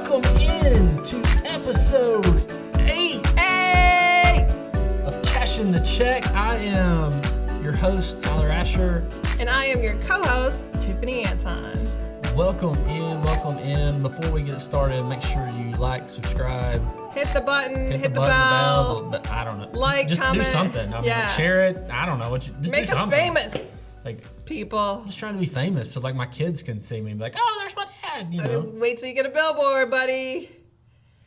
Welcome in to episode 8 of Cashin the Check. I am your host, Tyler Asher. And I am your co-host, Tiffany Anton. Welcome in. Before we get started, make sure you like, subscribe. Hit the button, hit the button, bell. But I don't know. Like, just comment. Do something. I mean, share it. I don't know. Just Make do us something. famous. Like, people. I'm just trying to be famous so like my kids can see me and be like, oh, there's my dad, you know. Wait till you get a billboard, buddy.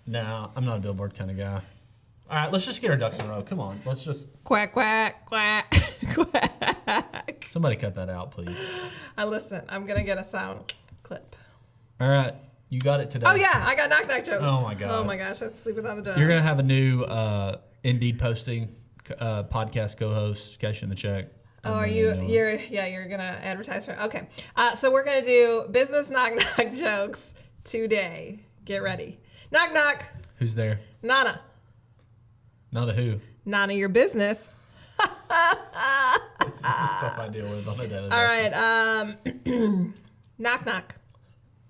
No, I'm not a billboard kind of guy. All right, let's just get our ducks in a row. Come on. Let's just... Quack, quack, quack, quack. Somebody cut that out, please. Listen, I'm going to get a sound clip. All right. You got it today. Oh, yeah. I got knock-knock jokes. Oh, my God. Oh, my gosh. I sleep without a joke. You're going to have a new Indeed posting podcast co-host, Cashin the Check. Oh, are you? You're gonna advertise for. Okay, so we're gonna do business knock jokes today. Get ready. Knock knock. Who's there? Nana. Nana who? None of your business. This is the stuff I deal with on a daily basis. All right. Knock knock.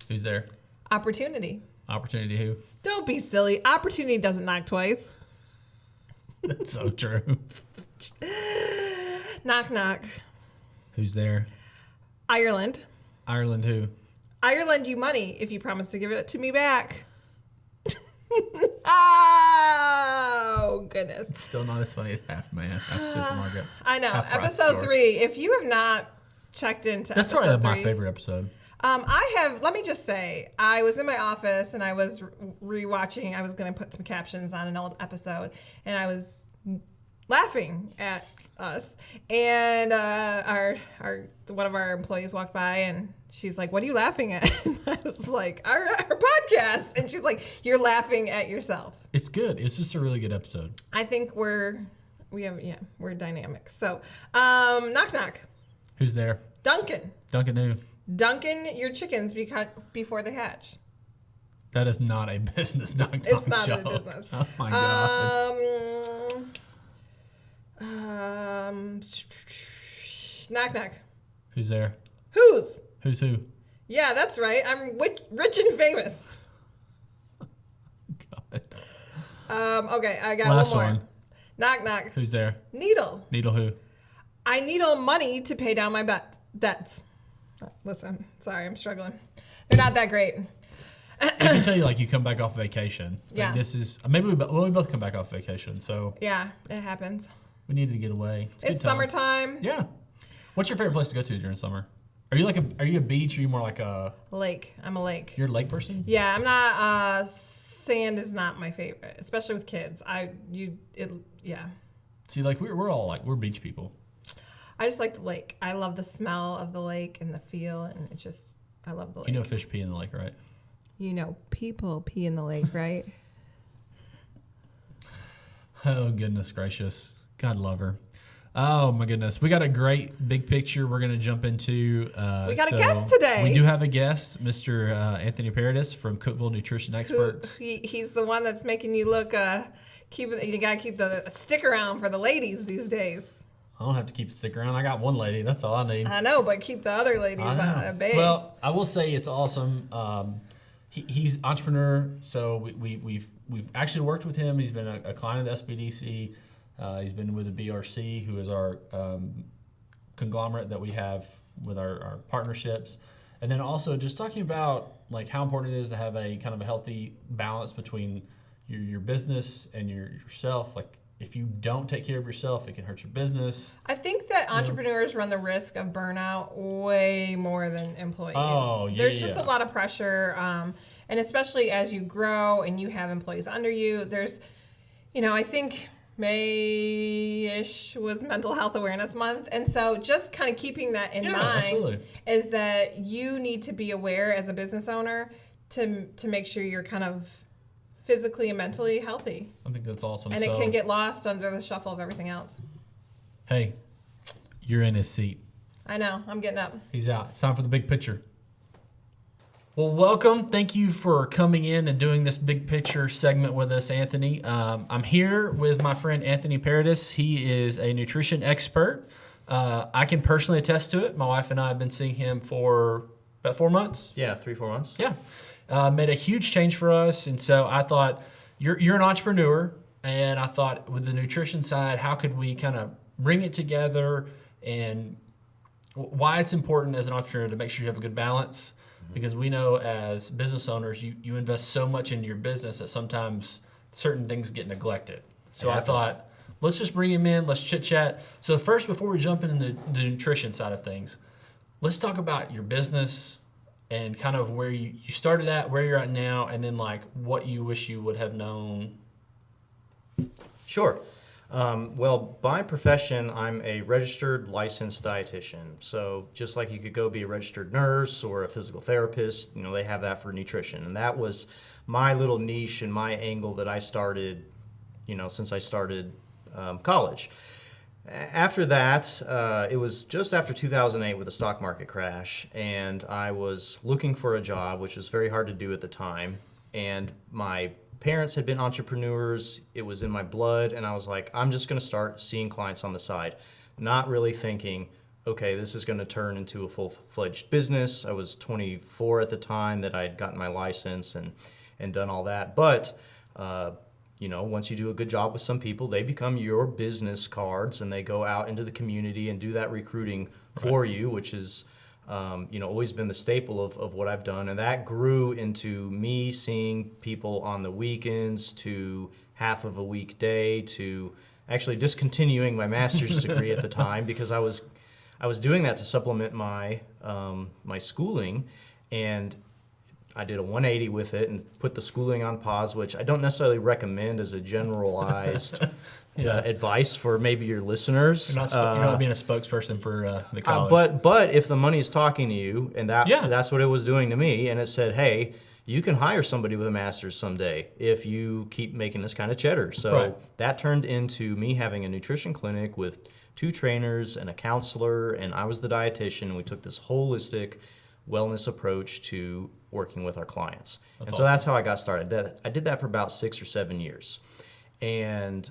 Who's there? Opportunity. Opportunity who? Don't be silly. Opportunity doesn't knock twice. That's so true. Knock knock. Who's there? Ireland. Ireland who? I lend you money if you promise to give it to me back. Oh, goodness. It's still not as funny as Half Supermarket. I know. Half Price Episode Store. 3. If you have not checked into That's episode probably 3, my favorite episode. let me just say, I was in my office and I was rewatching. I was going to put some captions on an old episode, and I was laughing at us. And our one of our employees walked by, and she's like, "What are you laughing at?" And I was like, "Our podcast." And she's like, "You're laughing at yourself." It's good. It's just a really good episode. I think we're dynamic. So, knock knock. Who's there? Duncan. Duncan who? Duncan your chickens before they hatch. That is not a business knock It's not joke. a business. Oh my God. Knock knock. Who's there? Who's? Who's who? Yeah, that's right. I'm rich and famous. God. Okay, I got Last one more. one. Knock knock. Who's there? Needle. Needle who? I needle money to pay down my debts. Listen, sorry, I'm struggling. They're not that great. I can tell you, like, you come back off vacation. Like, Yeah. this is maybe we both come back off vacation, so Yeah, it happens. we needed to get away. It's a good time. summertime. Yeah. What's your favorite place to go to during summer? Are you a beach? Or are you more like a? Lake. I'm a lake. You're a lake person? Yeah, I'm not. Sand is not my favorite, especially with kids. Yeah. See, like we're beach people. I just like the lake. I love the smell of the lake and the feel, and I love the lake. You know, fish pee in the lake, right? You know, people pee in the lake, right? Oh goodness gracious, God love her. Oh my goodness, we got a great big picture. We're gonna jump into. We got a guest today. We do have a guest, Mr. Anthony Paradis from Cookeville Nutrition Experts. He's the one that's making you look. You gotta keep the stick around for the ladies these days. I don't have to keep the stick around. I got one lady. That's all I need. I know, but keep the other ladies big. Well, I will say it's awesome. He's an entrepreneur, so we've actually worked with him. He's been a client of the SBDC. He's been with the BRC, who is our conglomerate that we have with our partnerships. And then also just talking about like how important it is to have a kind of a healthy balance between your business and yourself. Like if you don't take care of yourself, it can hurt your business. I think that entrepreneurs run the risk of burnout way more than employees. Oh, yeah. There's just a lot of pressure. And especially as you grow and you have employees under you, there's, I think May-ish was Mental Health Awareness Month. And so just kind of keeping that in mind absolutely. Is that you need to be aware as a business owner to make sure you're kind of physically and mentally healthy. I think that's awesome. And it can get lost under the shuffle of everything else. Hey, you're in his seat. I know. I'm getting up. He's out. It's time for the big picture. Well, welcome. Thank you for coming in and doing this big picture segment with us, Anthony. I'm here with my friend Anthony Paradis. He is a nutrition expert. I can personally attest to it. My wife and I have been seeing him for about 4 months. Yeah, 3-4 months. Yeah, made a huge change for us, and so I thought you're an entrepreneur, and I thought with the nutrition side, how could we kind of bring it together, and why it's important as an entrepreneur to make sure you have a good balance, because we know as business owners, you invest so much into your business that sometimes certain things get neglected. So I thought, let's just bring him in, let's chit chat. So first, before we jump into the nutrition side of things, let's talk about your business and kind of where you started at, where you're at now, and then like what you wish you would have known. Sure. Well, by profession, I'm a registered licensed dietitian. So just like you could go be a registered nurse or a physical therapist, they have that for nutrition. And that was my little niche and my angle that I started, since I started college. After that, it was just after 2008 with the stock market crash, and I was looking for a job, which was very hard to do at the time. And my parents had been entrepreneurs. It was in my blood, and I was like, I'm just going to start seeing clients on the side, not really thinking, okay, this is going to turn into a full-fledged business. I was 24 at the time that I had gotten my license and done all that. But once you do a good job with some people, they become your business cards, and they go out into the community and do that recruiting for you, which is always been the staple of what I've done. And that grew into me seeing people on the weekends, to half of a weekday, to actually discontinuing my master's degree at the time, because I was doing that to supplement my my schooling. And I did a 180 with it and put the schooling on pause, which I don't necessarily recommend as a generalized advice for maybe your listeners. You're not being a spokesperson for the college. But if the money is talking to you, and that's what it was doing to me, and it said, hey, you can hire somebody with a master's someday if you keep making this kind of cheddar. So that turned into me having a nutrition clinic with 2 trainers and a counselor, and I was the dietitian, and we took this holistic wellness approach to working with our clients. So that's how I got started. I did that for about 6 or 7 years. And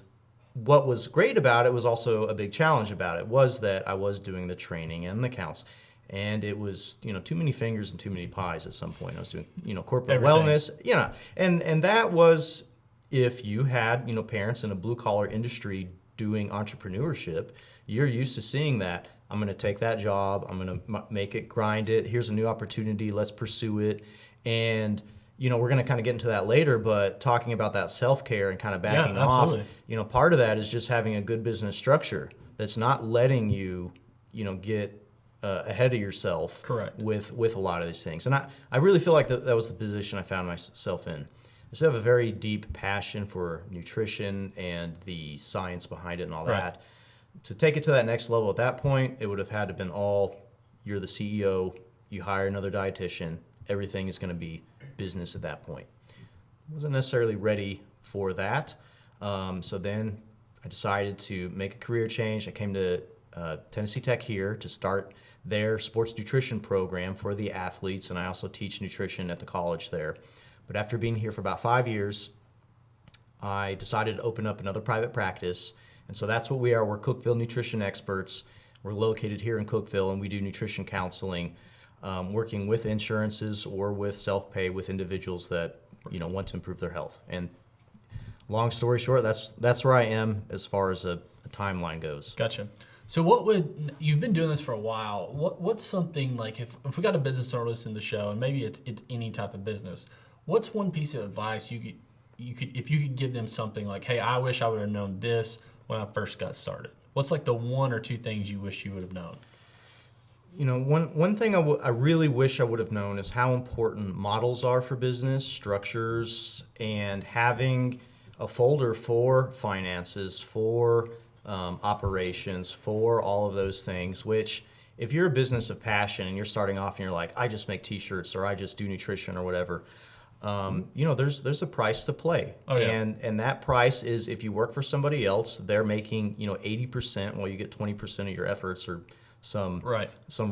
what was great about it was also a big challenge about it was that I was doing the training and the counts. And it was, too many fingers and too many pies at some point. I was doing, corporate wellness, and that was, if you had, parents in a blue collar industry doing entrepreneurship, you're used to seeing that. I'm going to take that job. I'm going to make it, grind it. Here's a new opportunity. Let's pursue it. And, we're going to kind of get into that later, but talking about that self-care and kind of backing off, part of that is just having a good business structure that's not letting you, get ahead of yourself. Correct. With a lot of these things. And I really feel like that was the position I found myself in. I still have a very deep passion for nutrition and the science behind it and all that. To take it to that next level at that point, it would have had to been you're the CEO, you hire another dietitian, everything is going to be business at that point. I wasn't necessarily ready for that. So then I decided to make a career change. I came to Tennessee Tech here to start their sports nutrition program for the athletes, and I also teach nutrition at the college there. But after being here for about 5 years, I decided to open up another private practice. And so that's what we are. We're Cookeville nutrition experts. We're located here in Cookeville, and we do nutrition counseling, working with insurances or with self-pay with individuals that want to improve their health. And long story short, that's where I am as far as a timeline goes. Gotcha. So you've been doing this for a while. What's something like if we got a business owner listening to the show, and maybe it's any type of business, what's one piece of advice you could if you could give them something like, hey, I wish I would have known this when I first got started? What's like the 1 or 2 things you wish you would have known? One thing I really wish I would have known is how important models are for business, structures, and having a folder for finances, for operations, for all of those things, which if you're a business of passion and you're starting off and you're like, I just make t-shirts or I just do nutrition or whatever, there's a price to play. Oh, yeah. And that price is if you work for somebody else, they're making 80% while you get 20% of your efforts or some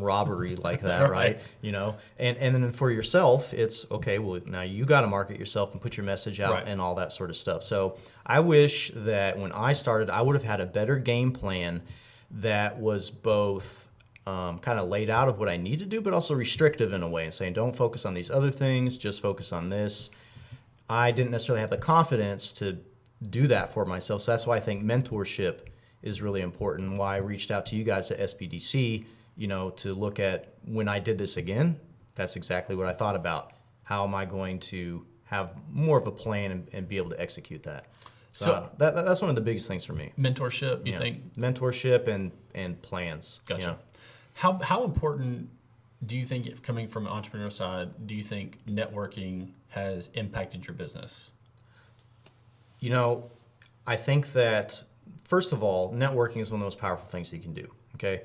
robbery like that, right? And then for yourself, it's okay, well, now you got to market yourself and put your message out and all that sort of stuff. So I wish that when I started, I would have had a better game plan that was both kind of laid out of what I need to do, but also restrictive in a way and saying, don't focus on these other things, just focus on this. I didn't necessarily have the confidence to do that for myself. So that's why I think mentorship is really important. Why I reached out to you guys at SBDC, to look at when I did this again. That's exactly what I thought about. How am I going to have more of a plan and be able to execute that? So that's one of the biggest things for me. Mentorship, you think? Mentorship and plans. Gotcha. How important do you think, if coming from an entrepreneur side, do you think networking has impacted your business? I think that, first of all, networking is one of the most powerful things that you can do, okay?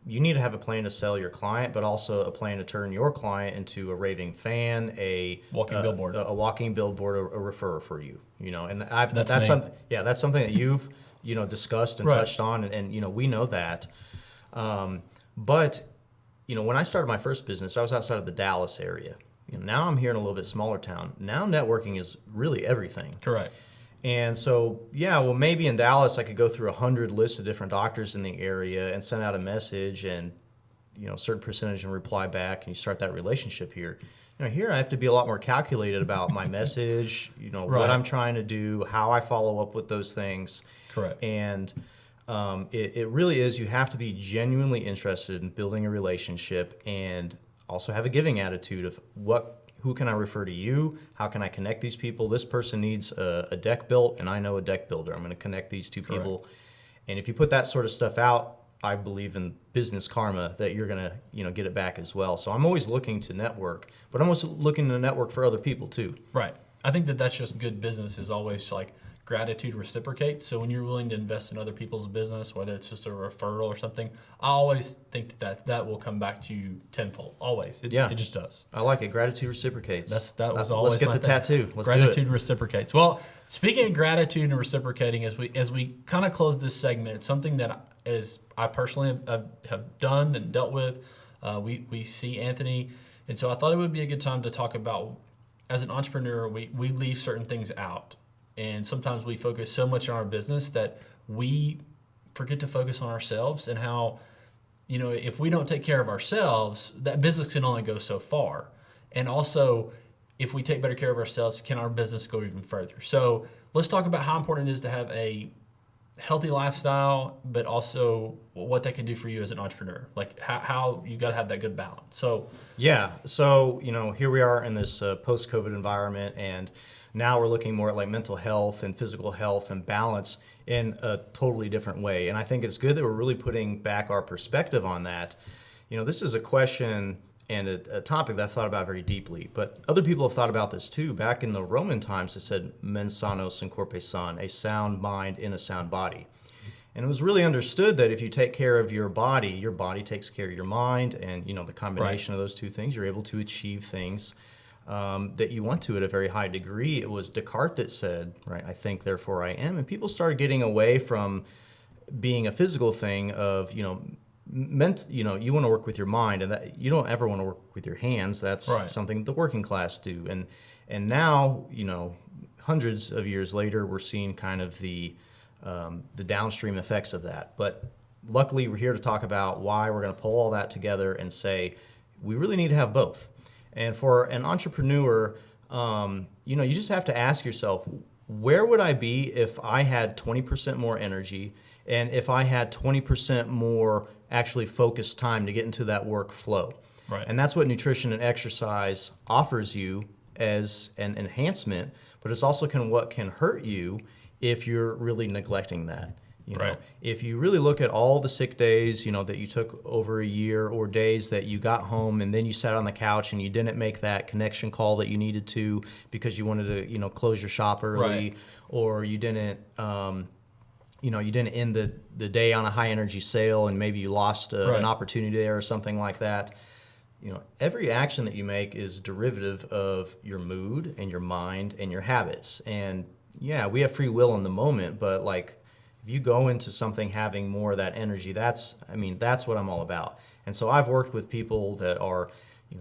You need to have a plan to sell your client, but also a plan to turn your client into a raving fan, a walking billboard, a referrer for you. And that's something. Yeah, that's something that you've discussed and touched on, and we know that. But when I started my first business, I was outside of the Dallas area. Now I'm here in a little bit smaller town. Now networking is really everything. Correct. And so, maybe in Dallas I could go through 100 lists of different doctors in the area and send out a message and, a certain percentage and reply back, and you start that relationship here. Here I have to be a lot more calculated about my message, what I'm trying to do, how I follow up with those things. Correct. And it really is, you have to be genuinely interested in building a relationship and also have a giving attitude of who can I refer to you? How can I connect these people? This person needs a deck built, and I know a deck builder. I'm going to connect these two people. Correct. And if you put that sort of stuff out, I believe in business karma that you're going to get it back as well. So I'm always looking to network, but I'm also looking to network for other people too. Right. I think that's just good business, is always like gratitude reciprocates. So when you're willing to invest in other people's business, whether it's just a referral or something, I always think that will come back to you tenfold. Always. It just does. I like it. Gratitude reciprocates. That was always Let's get my the thing. tattoo. Let's gratitude do it. Reciprocates. Well, speaking of gratitude and reciprocating, as we kind of close this segment, it's something that I personally have done and dealt with. We see Anthony, and so I thought it would be a good time to talk about, as an entrepreneur, we leave certain things out. And sometimes we focus so much on our business that we forget to focus on ourselves, and how, if we don't take care of ourselves, that business can only go so far. And also, if we take better care of ourselves, can our business go even further? So let's talk about how important it is to have a healthy lifestyle, but also what that can do for you as an entrepreneur. Like how you got to have that good balance. So here we are in this post-COVID environment, and now we're looking more at like mental health and physical health and balance in a totally different way. And I think it's good that we're really putting back our perspective on that. This is a question and a topic that I've thought about very deeply, but other people have thought about this too. Back in the Roman times, it said mens sanos in corpore sano, a sound mind in a sound body. And it was really understood that if you take care of your body takes care of your mind, and the combination of those two things, you're able to achieve things that you want to at a very high degree. It was Descartes that said, right, I think, therefore I am. And people started getting away from being a physical thing of, you want to work with your mind, and that you don't ever want to work with your hands. That's something the working class do. And now, hundreds of years later, we're seeing kind of the downstream effects of that. But luckily, we're here to talk about why we're going to pull all that together and say we really need to have both. And for an entrepreneur, you just have to ask yourself, where would I be if I had 20% more energy, and if I had 20% more actually focused time to get into that workflow? Right. And that's what nutrition and exercise offers you as an enhancement, but it's also what can hurt you if you're really neglecting that. Right. If you really look at all the sick days, that you took over a year, or days that you got home and then you sat on the couch and you didn't make that connection call that you needed to because you wanted to, close your shop early, or you didn't, you didn't end the day on a high energy sale, and maybe you lost an opportunity there or something like that. Every action that you make is derivative of your mood and your mind and your habits. And we have free will in the moment, but if you go into something having more of that energy, that's what I'm all about. And so I've worked with people that are,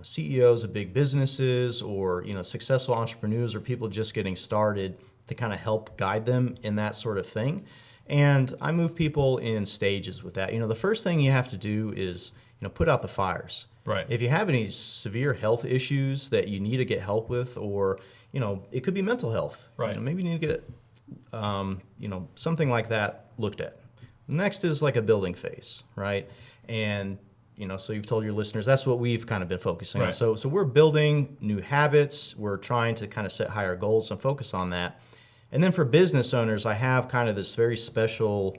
CEOs of big businesses, or, successful entrepreneurs, or people just getting started, to kind of help guide them in that sort of thing. And I move people in stages with that. The first thing you have to do is, put out the fires. Right. If you have any severe health issues that you need to get help with, or, it could be mental health. Right. Maybe you need to get, something like that looked at. Next is like a building phase, right? And, so you've told your listeners that's what we've kind of been focusing on. Right. So we're building new habits. We're trying to kind of set higher goals and focus on that. And then for business owners, I have kind of this very special,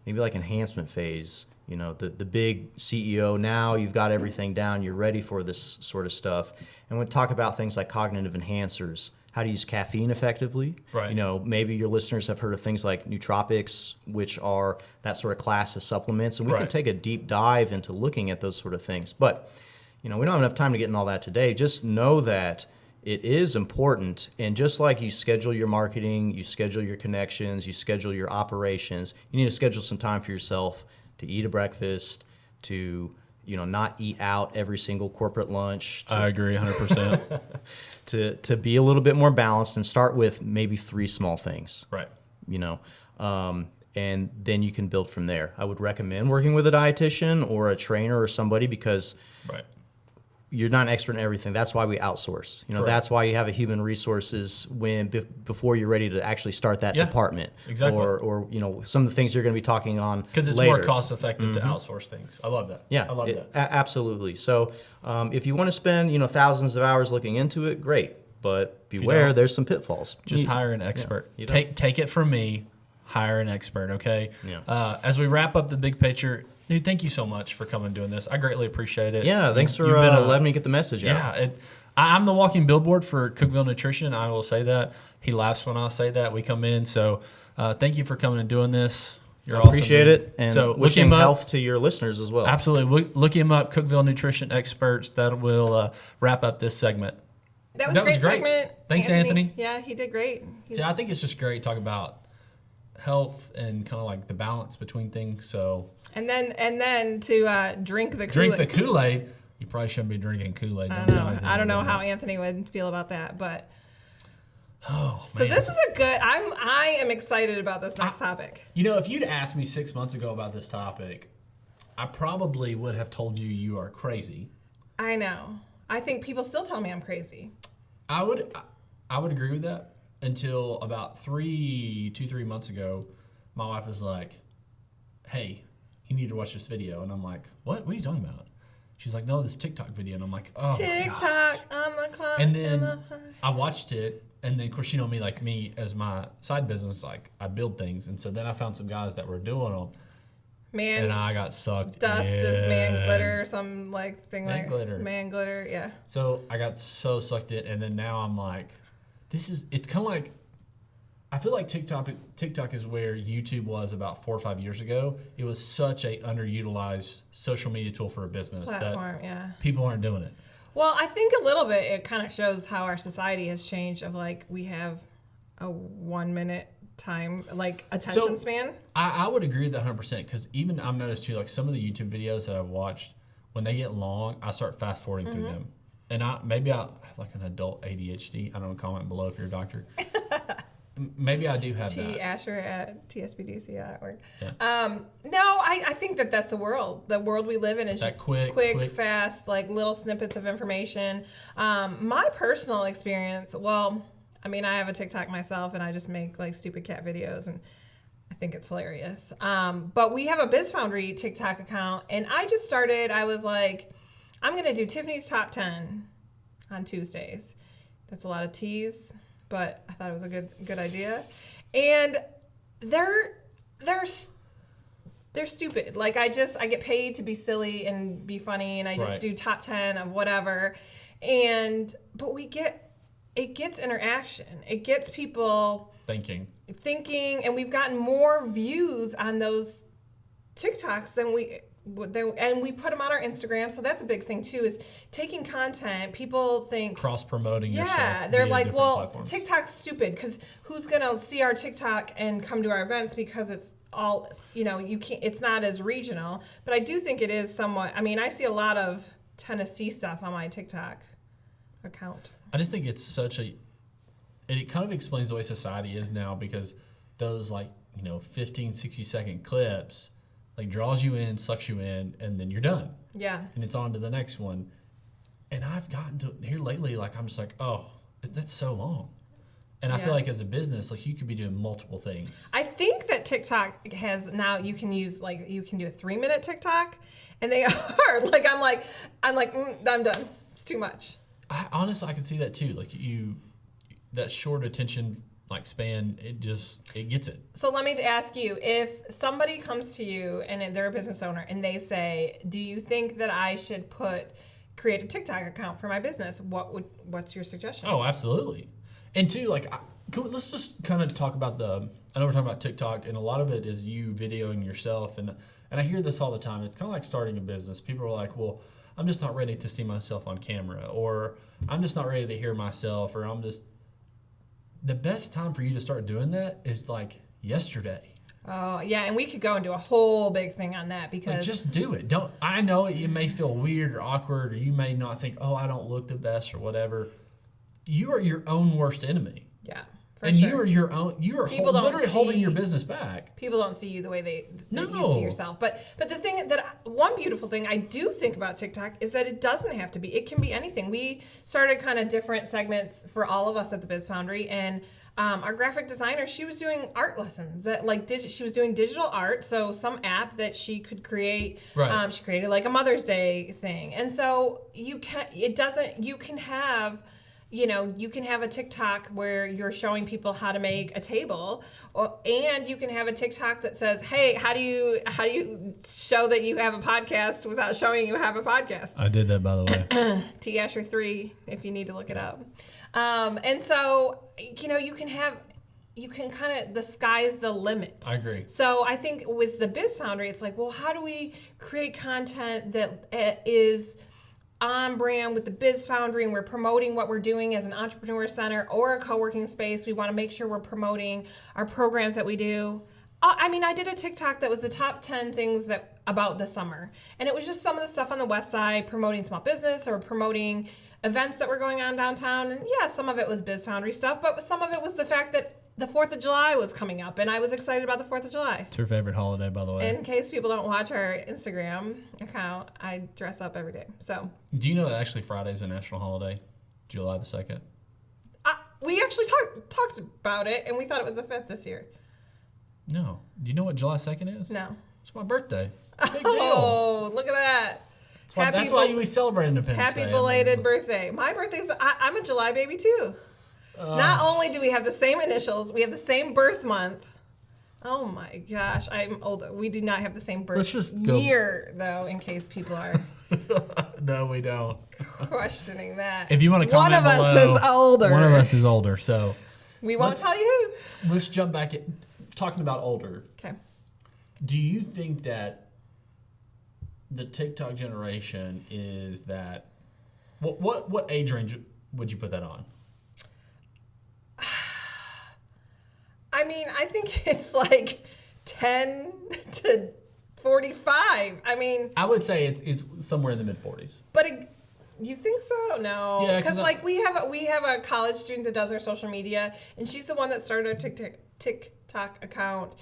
maybe like enhancement phase. The big CEO, now you've got everything down, you're ready for this sort of stuff. And we talk about things like cognitive enhancers, how to use caffeine effectively. Right. Maybe your listeners have heard of things like nootropics, which are that sort of class of supplements. And we can Right. take a deep dive into looking at those sort of things. But, we don't have enough time to get in all that today. Just know that it is important, and just like you schedule your marketing, you schedule your connections, you schedule your operations, you need to schedule some time for yourself to eat a breakfast, to not eat out every single corporate lunch. I agree 100%. To be a little bit more balanced and start with maybe 3 small things. Right. And then you can build from there. I would recommend working with a dietitian or a trainer or somebody, because Right. you're not an expert in everything. That's why we outsource. Correct. That's why you have a human resources before you're ready to actually start that Yeah, department. exactly. Or some of the things you're going to be talking on Because it's later. more cost effective to outsource things. I love that. Yeah, I love that. Absolutely. So if you want to spend thousands of hours looking into it, great. But beware, don't, there's some pitfalls. Just hire an expert. you don't. Take it from me. Hire an expert. Okay. Yeah. As we wrap up the big picture, dude, thank you so much for coming and doing this. I greatly appreciate it. Yeah, thanks for You've been letting me get the message out. Yeah, I'm the walking billboard for Cookeville Nutrition. I will say that. He laughs when I say that. We come in. So thank you for coming and doing this. You're I awesome, appreciate dude. it, and so wishing health to your listeners as well. Absolutely. Look him up, Cookeville Nutrition Experts. That will wrap up this segment. That was a great segment. Thanks, Anthony. Yeah, he did great. See, I think it's just great to talk about health and kind of like the balance between things. So And then to drink the Kool-Aid. drink the Kool-Aid. You probably shouldn't be drinking Kool-Aid. I don't know how Anthony would feel about that, but so man. this is a good. I am excited about this next topic. If you'd asked me 6 months ago about this topic, I probably would have told you are crazy. I know. I think people still tell me I'm crazy. I would agree with that until about 3 months ago. My wife was like, "Hey, you need to watch this video," and I'm like, "What? What are you talking about?" She's like, "No, this TikTok video," and I'm like, "Oh, my TikTok gosh." on the clock. And then I watched it, and then of course me as my side business, like I build things, and so then I found some guys that were doing them, man, and I got sucked. dust in. is man glitter, some thing Man like glitter. man glitter. Yeah. So I got so sucked in, and then now I'm like, it's kind of like, I feel like TikTok is where YouTube was about 4 or 5 years ago. It was such a underutilized social media tool for a business Platform, that yeah. people aren't doing it. Well, I think a little bit it kind of shows how our society has changed. Of like we have a 1 minute time attention span. I would agree with that 100% because even I've noticed too, like some of the YouTube videos that I've watched, when they get long, I start fast forwarding through them. And maybe I have like an adult ADHD. I don't know, comment below if you're a doctor. Maybe I do have that. Asher at tsbdc.org. Yeah. No, I think that's the world. The world we live in is That just quick, fast, like little snippets of information. My personal experience, well, I mean, I have a TikTok myself, and I just make like stupid cat videos, and I think it's hilarious. But we have a BizFoundry TikTok account, and I just started. I was like, I'm gonna do Tiffany's Top 10 on Tuesdays. That's a lot of T's, but I thought it was a good idea. And they're stupid. Like I get paid to be silly and be funny, and I just do top 10 of whatever. But it gets interaction. It gets people thinking, and we've gotten more views on those TikToks than and we put them on our Instagram, so that's a big thing too. Is taking content. People think cross promoting. Yeah, they're like, well, platforms. TikTok's stupid because who's gonna see our TikTok and come to our events because it's all you can't. It's not as regional, but I do think it is somewhat. I mean, I see a lot of Tennessee stuff on my TikTok account. I just think it's it kind of explains the way society is now because those like 15, 60-second clips, like draws you in, sucks you in, and then you're done. Yeah. And it's on to the next one. And I've gotten to here lately, like I'm just like, oh, that's so long. And I feel like as a business, like you could be doing multiple things. I think that TikTok has now you can do a 3-minute TikTok, and they are like I'm done. It's too much. Honestly, I can see that too. Like that short attention span, it gets it. So let me ask you: if somebody comes to you and they're a business owner and they say, "Do you think that I should create a TikTok account for my business?" What's your suggestion? Oh, absolutely. And two, let's just kind of talk about I know we're talking about TikTok, and a lot of it is you videoing yourself. And I hear this all the time. It's kind of like starting a business. People are like, well, I'm just not ready to see myself on camera, or I'm just not ready to hear myself, or the best time for you to start doing that is like yesterday. Oh, yeah, and we could go and do a whole big thing on that because just do it. I know it may feel weird or awkward, or you may not think, oh, I don't look the best or whatever. You are your own worst enemy. Yeah. And sure. You are literally holding your business back. People don't see you the way no. you see yourself. But the thing one beautiful thing I do think about TikTok is that it doesn't have to be. It can be anything. We started kind of different segments for all of us at the Biz Foundry, and our graphic designer, she was doing art lessons she was doing digital art. So some app that she could create. Right. She created like a Mother's Day thing, and so you can have a TikTok where you're showing people how to make a table, and you can have a TikTok that says, "Hey, how do you show that you have a podcast without showing you have a podcast?" I did that, by the way. T Asher 3, if you need to look it up. And so you can kind of, the sky's the limit. I agree. So I think with the Biz Foundry, it's like, well, how do we create content that is on brand with the Biz Foundry, and we're promoting what we're doing as an entrepreneur center or a co-working space? We want to make sure we're promoting our programs that we do. I did a TikTok that was the top 10 things about the summer, and it was just some of the stuff on the west side, promoting small business or promoting events that were going on downtown. And yeah, some of it was Biz Foundry stuff, but some of it was the fact that the 4th of July was coming up, and I was excited about the 4th of July. It's her favorite holiday, by the way. In case people don't watch our Instagram account, I dress up every day. So, do you know that actually Friday's a national holiday, July the 2nd? We actually talked about it, and we thought it was the 5th this year. No. Do you know what July 2nd is? No. It's my birthday. Big deal. Look at that. That's why we celebrate Independence Day. Happy belated birthday. My birthday's, I'm a July baby too. Not only do we have the same initials, we have the same birth month. Oh my gosh, I'm older. We do not have the same birth year, though, in case people are no, we don't. questioning that. If you want to comment One of us is older. One of us is older, so. We won't tell you who. Let's jump back talking about older. Okay. Do you think that the TikTok generation is that, what age range would you put that on? I think it's like 10 to 45. I would say it's somewhere in the mid 40s. But you think so? No. Yeah, because we have a college student that does our social media, and she's the one that started our TikTok account.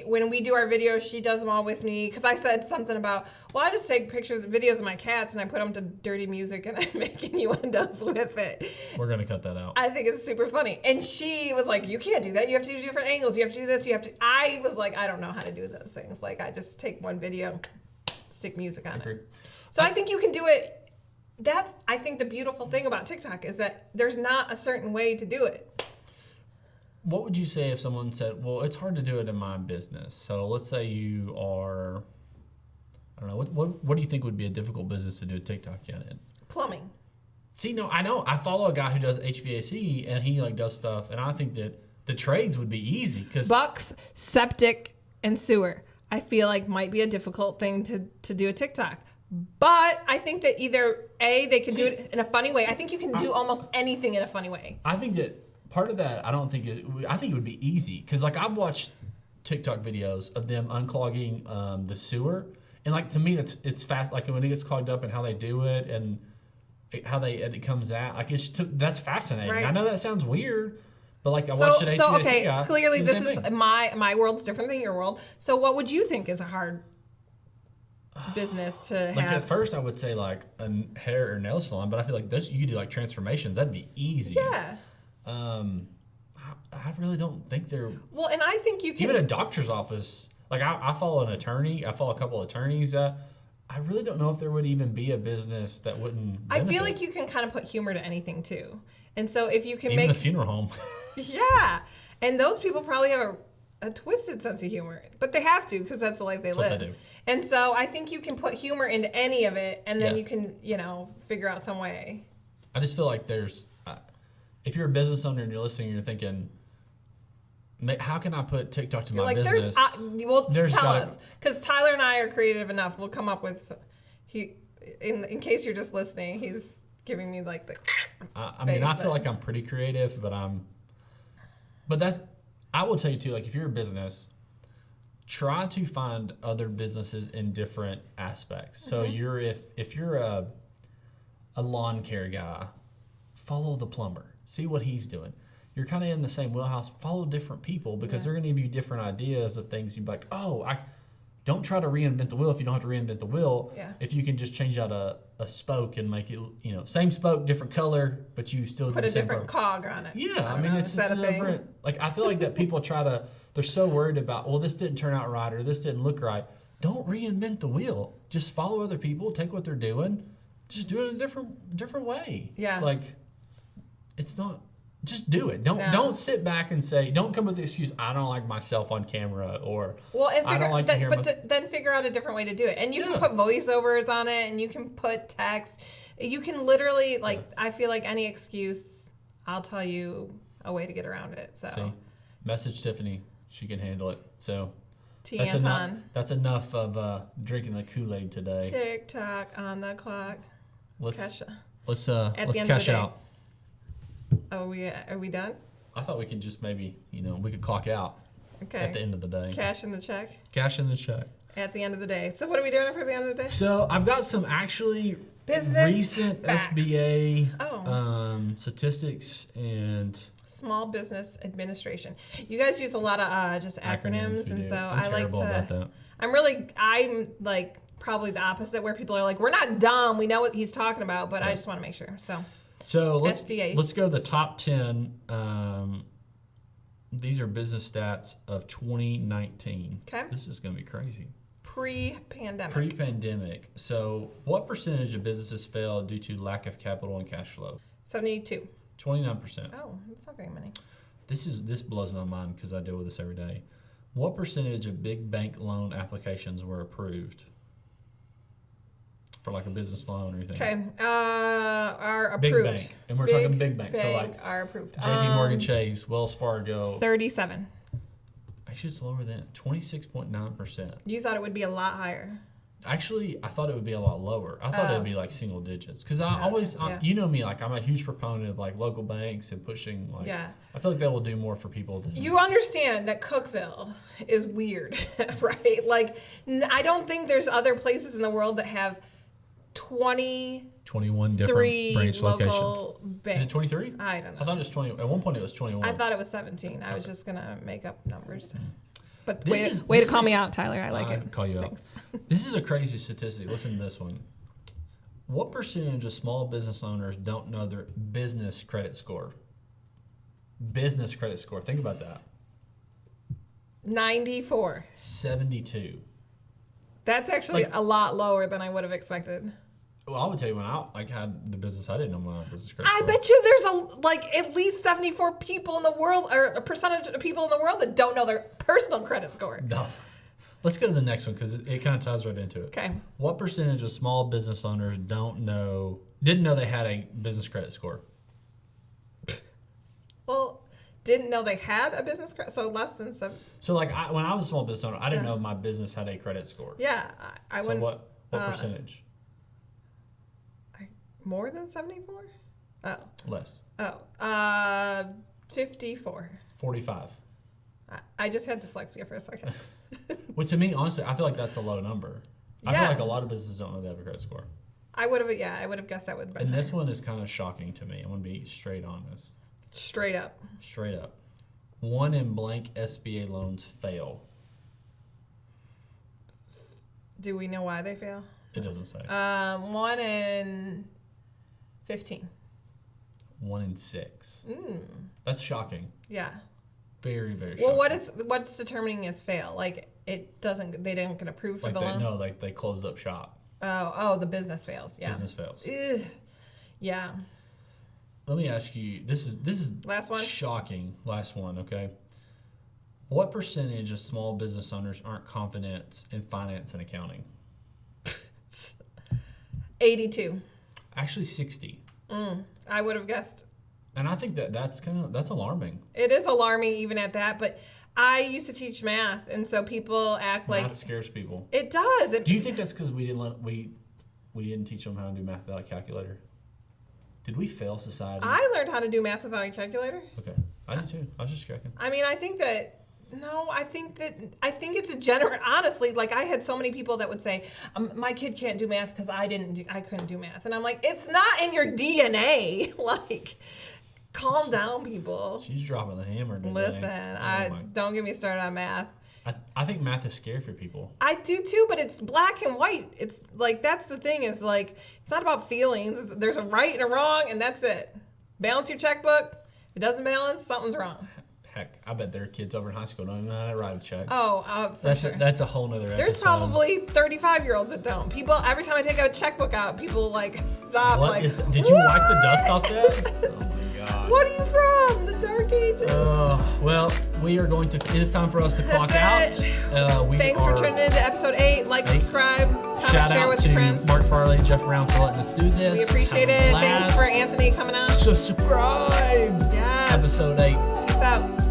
When we do our videos, she does them all with me, because I said something about, well, I just take videos of my cats and I put them to dirty music and I make innuendos with it. We're going to cut that out. I think it's super funny. And she was like, you can't do that. You have to do different angles. You have to do this. I was like, I don't know how to do those things. Like, I just take one video, stick music on it. So I think you can do it. That's, I think, the beautiful thing about TikTok is that there's not a certain way to do it. What would you say if someone said, well, it's hard to do it in my business? So let's say you are, I don't know, what do you think would be a difficult business to do a TikTok in? Plumbing. See, no, I know. I follow a guy who does HVAC, and he does stuff, and I think that the trades would be easy. Bucks, septic, and sewer, I feel like might be a difficult thing to do a TikTok. But I think that either they can do it in a funny way. I think you can do almost anything in a funny way. I think that part of that, I think it would be easy, because I've watched TikTok videos of them unclogging the sewer, and to me it's fast. Like when it gets clogged up and how they do it and how it comes out. Like that's fascinating. Right. I know that sounds weird, But like I watched an HVAC okay, guy clearly do the this same is thing. my world's different than your world. So what would you think is a hard business to Like have? at first I would say like a hair or nail salon, but I feel like those you could do like transformations. That'd be easy. Yeah. I really don't think they're Well, and I think you can. even a doctor's office. Like I follow an attorney. I follow a couple of attorneys that I really don't know if there would even be a business that wouldn't. I feel benefit. like you can kind of put humor to anything too. And so if you can even make the funeral home. yeah, and those people probably have a twisted sense of humor, but they have to because that's the life they That's what live. they do. And so I think you can put humor into any of it, and then Yeah. you can figure out some way. I just feel like there's, if you're a business owner and you're listening, and you're thinking, how can I put TikTok to You're my like, business? there's tell gotta- us because Tyler and I are creative enough. We'll come up with in case you're just listening, he's giving me like the. I mean, I feel like I'm pretty creative, but that's, I will tell you too, like if you're a business, try to find other businesses in different aspects. So if you're a lawn care guy, follow the plumber, see what he's doing. You're kind of in the same wheelhouse, follow different people because they're going to give you different ideas of things. You'd be like, don't try to reinvent the wheel if you don't have to reinvent the wheel. Yeah. If you can just change out a spoke and make it, same spoke, different color, but you still Put do a the same different part. cog on it. Yeah, I don't mean, know, it's is that just a thing? different. Like, I feel like that people they're so worried about, well, this didn't turn out right or this didn't look right. Don't reinvent the wheel. Just follow other people, take what they're doing, just do it in a different way. Yeah. Like, it's not, just do it. No. Don't sit back and say, don't come with the excuse, I don't like myself on camera or Well, and I don't like to hear then figure out a different way to do it. And you Yeah. can put voiceovers on it, and you can put text. You can literally I feel like any excuse, I'll tell you a way to get around it. So See, message Tiffany. She can handle it. So T that's Anton, that's enough of drinking the Kool-Aid today. TikTok on the clock. Let's Kesha. let's the let's end of the cash day. out. Oh, are we done? I thought we could just maybe, we could clock out Okay. at the end of the day. Cash in the check Cash in the check. at the end of the day. So what are we doing for the end of the day? So I've got some actually Business recent facts. SBA Oh. Statistics and Small Business Administration. You guys use a lot of just acronyms, we and do. so I'm I like terrible about to. that. I'm like probably the opposite, where people are like, "We're not dumb. We know what he's talking about," but I just want to make sure. So let's SBA. let's go to the top 10. These are business stats of 2019. Okay. This is going to be crazy. pre-pandemic. Pre-pandemic. So, what percentage of businesses fail due to lack of capital and cash flow? 72. 29%. Oh, that's not very many. This blows my mind because I deal with this every day. What percentage of big bank loan applications were approved for like a business loan or anything? Okay. Are Big approved. bank, and we're talking big bank. So like are approved. J.P. Morgan Chase, Wells Fargo. 37. Actually, it's lower than 26.9%. You thought it would be a lot higher. Actually, I thought it would be a lot lower. I thought it would be like single digits because I always, yeah. you know me, like I'm a huge proponent of like local banks and pushing. Like, Yeah. I feel like that will do more for people. Than, You understand that Cookeville is weird, right? Like, I don't think there's other places in the world that have 23 21 different branch locations. local banks. Is it 23? I don't know. I thought it was 20. At one point, it was 21. I thought it was 17. I was just going to make up numbers. But This way is- to call me out, Tyler. I like I'll it. call you Thanks. out. This is a crazy statistic. Listen to this one. What percentage of small business owners don't know their business credit score? Business credit score. Think about that. 94. 72. That's actually Like- a lot lower than I would have expected. Well, I would tell you when I had the business, I didn't know my business credit I score. bet you there's at least 74 people in the world, or a percentage of people in the world that don't know their personal credit score. No. Let's go to the next one because it kind of ties right into it. Okay. What percentage of small business owners didn't know they had a business credit score? Well, didn't know they had a business credit, so less than 7. So like when I was a small business owner, I didn't know my business had a credit score. Yeah, I So wouldn't. what percentage? More than 74? Less. 54. 45. I just had dyslexia for a second. Which to me, honestly, I feel like that's a low number. I Yeah. feel like a lot of businesses don't know they have a credit score. I would have guessed that would have been And this one is kind of shocking to me. I'm going to be straight honest. Straight up. Straight up. 1 in blank SBA loans fail. Do we know why they fail? It doesn't say. 1 in 15. 1 in 6. That's shocking. Yeah. Very, very shocking. Well, what's determining as fail? Like they didn't get approved for like the loan? No, like they closed up shop. Oh, the business fails. Yeah. Business fails. Ugh. Yeah. Let me ask you, this is Last one? shocking. Last one, okay? What percentage of small business owners aren't confident in finance and accounting? 82. Actually 60. I would have guessed. And I think that's alarming. It is alarming even at that, but I used to teach math, and so people act like Math scares people. it does. Do you think that's because we didn't teach them how to do math without a calculator? Did we fail society? I learned how to do math without a calculator. Okay, I did too. I was just checking. I mean, I think it's a general. Honestly, like I had so many people that would say, "My kid can't do math because I couldn't do math," and I'm like, "It's not in your DNA." Like, calm down, people. She's dropping the hammer today. Listen, don't get me started on math. I think math is scary for people. I do too, but it's black and white. It's like that's the thing. Is like it's not about feelings. There's a right and a wrong, and that's it. Balance your checkbook. If it doesn't balance, something's wrong. Heck, I bet there are kids over in high school don't even know how to write a check. For sure. That's a whole nother episode. There's probably 35-year-olds that don't. People, every time I take a checkbook out, people like stop. What like, is that? Did you wipe the dust off that? Oh my God. What are you from? The Dark Ages? Well, we are going to. It is time for us to clock out. Thanks for tuning in to episode 8. Like, subscribe, comment, Shout share out with to your friends. Mark Farley, Jeff Brown for letting us do this. We appreciate it. Thanks for Anthony coming out. Subscribe. Yes. Episode 8. Peace out.